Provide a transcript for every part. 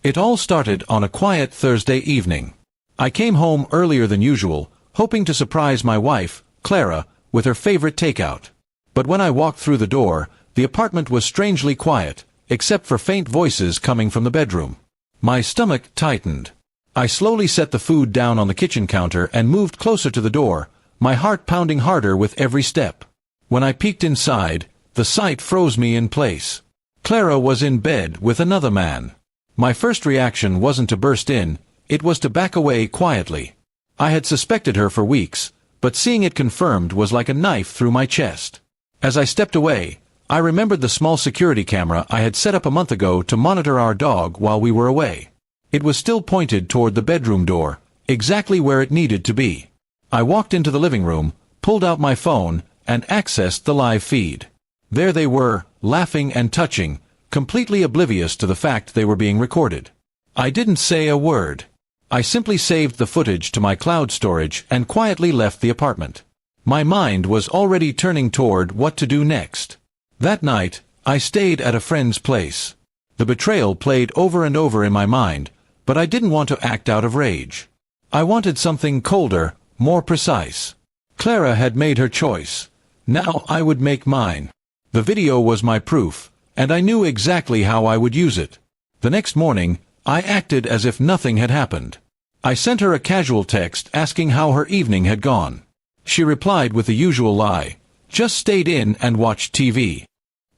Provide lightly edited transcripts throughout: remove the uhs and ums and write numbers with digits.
It all started on a quiet Thursday evening. I came home earlier than usual, hoping to surprise my wife, Clara, with her favorite takeout. But when I walked through the door, the apartment was strangely quiet, except for faint voices coming from the bedroom. My stomach tightened. I slowly set the food down on the kitchen counter and moved closer to the door, my heart pounding harder with every step. When I peeked inside, the sight froze me in place. Clara was in bed with another man. My first reaction wasn't to burst in, it was to back away quietly. I had suspected her for weeks, but seeing it confirmed was like a knife through my chest. As I stepped away, I remembered the small security camera I had set up a month ago to monitor our dog while we were away. It was still pointed toward the bedroom door, exactly where it needed to be. I walked into the living room, pulled out my phone, and accessed the live feed. There they were, laughing and touching, completely oblivious to the fact they were being recorded. I didn't say a word. I simply saved the footage to my cloud storage and quietly left the apartment. My mind was already turning toward what to do next. That night, I stayed at a friend's place. The betrayal played over and over in my mind, but I didn't want to act out of rage. I wanted something colder, more precise. Clara had made her choice. Now I would make mine. The video was my proof, and I knew exactly how I would use it. The next morning, I acted as if nothing had happened. I sent her a casual text asking how her evening had gone. She replied with the usual lie, "Just stayed in and watched TV."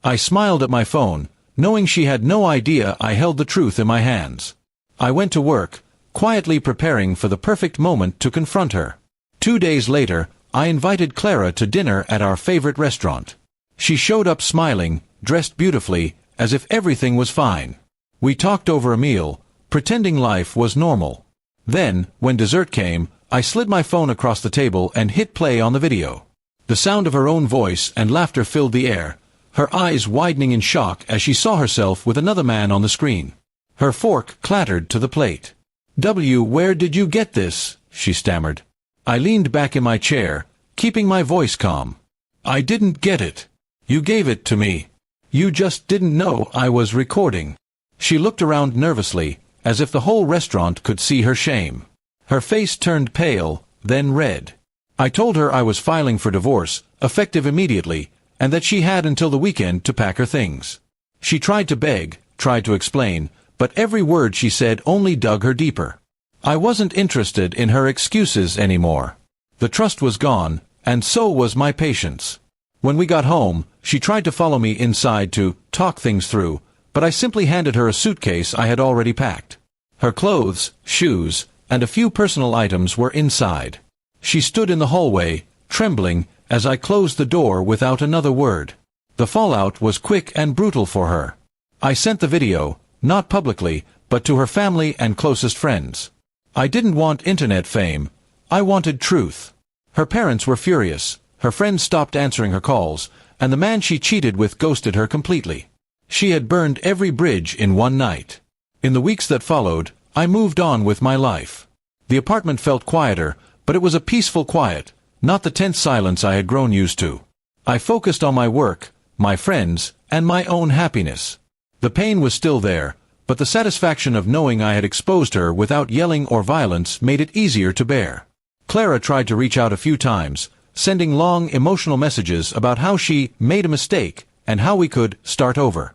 I smiled at my phone, knowing she had no idea I held the truth in my hands. I went to work, quietly preparing for the perfect moment to confront her. 2 days later, I invited Clara to dinner at our favorite restaurant. She showed up smiling, dressed beautifully, as if everything was fine. We talked over a meal, pretending life was normal. Then, when dessert came, I slid my phone across the table and hit play on the video. The sound of her own voice and laughter filled the air, her eyes widening in shock as she saw herself with another man on the screen. Her fork clattered to the plate. "Where did you get this?" she stammered. I leaned back in my chair, keeping my voice calm. "I didn't get it. You gave it to me. You just didn't know I was recording." She looked around nervously, as if the whole restaurant could see her shame. Her face turned pale, then red. I told her I was filing for divorce, effective immediately, and that she had until the weekend to pack her things. She tried to beg, tried to explain, but every word she said only dug her deeper. I wasn't interested in her excuses anymore. The trust was gone, and so was my patience. When we got home, she tried to follow me inside to talk things through, but I simply handed her a suitcase I had already packed. Her clothes, shoes, and a few personal items were inside. She stood in the hallway, trembling, as I closed the door without another word. The fallout was quick and brutal for her. I sent the video, not publicly, but to her family and closest friends. I didn't want internet fame. I wanted truth. Her parents were furious. Her friends stopped answering her calls, and the man she cheated with ghosted her completely. She had burned every bridge in one night. In the weeks that followed, I moved on with my life. The apartment felt quieter, but it was a peaceful quiet, not the tense silence I had grown used to. I focused on my work, my friends, and my own happiness. The pain was still there, but the satisfaction of knowing I had exposed her without yelling or violence made it easier to bear. Clara tried to reach out a few times, sending long, emotional messages about how she made a mistake and how we could start over.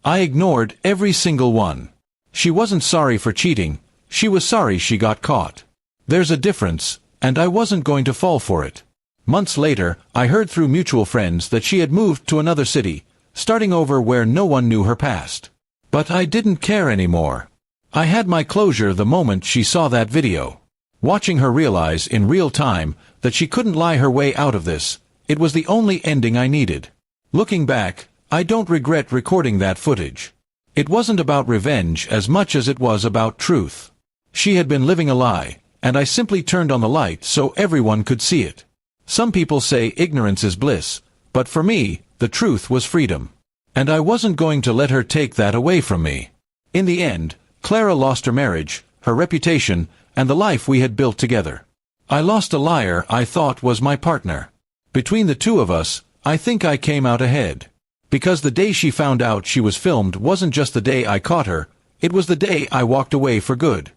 I ignored every single one. She wasn't sorry for cheating, she was sorry she got caught. There's a difference, and I wasn't going to fall for it. Months later, I heard through mutual friends that she had moved to another city, starting over where no one knew her past. But I didn't care anymore. I had my closure the moment she saw that video. Watching her realize in real time that she couldn't lie her way out of this, it was the only ending I needed. Looking back, I don't regret recording that footage. It wasn't about revenge as much as it was about truth. She had been living a lie, and I simply turned on the light so everyone could see it. Some people say ignorance is bliss, but for me, the truth was freedom. And I wasn't going to let her take that away from me. In the end, Clara lost her marriage, her reputation, and the life we had built together. I lost a liar I thought was my partner. Between the two of us, I think I came out ahead. Because the day she found out she was filmed wasn't just the day I caught her, It was the day I walked away for good.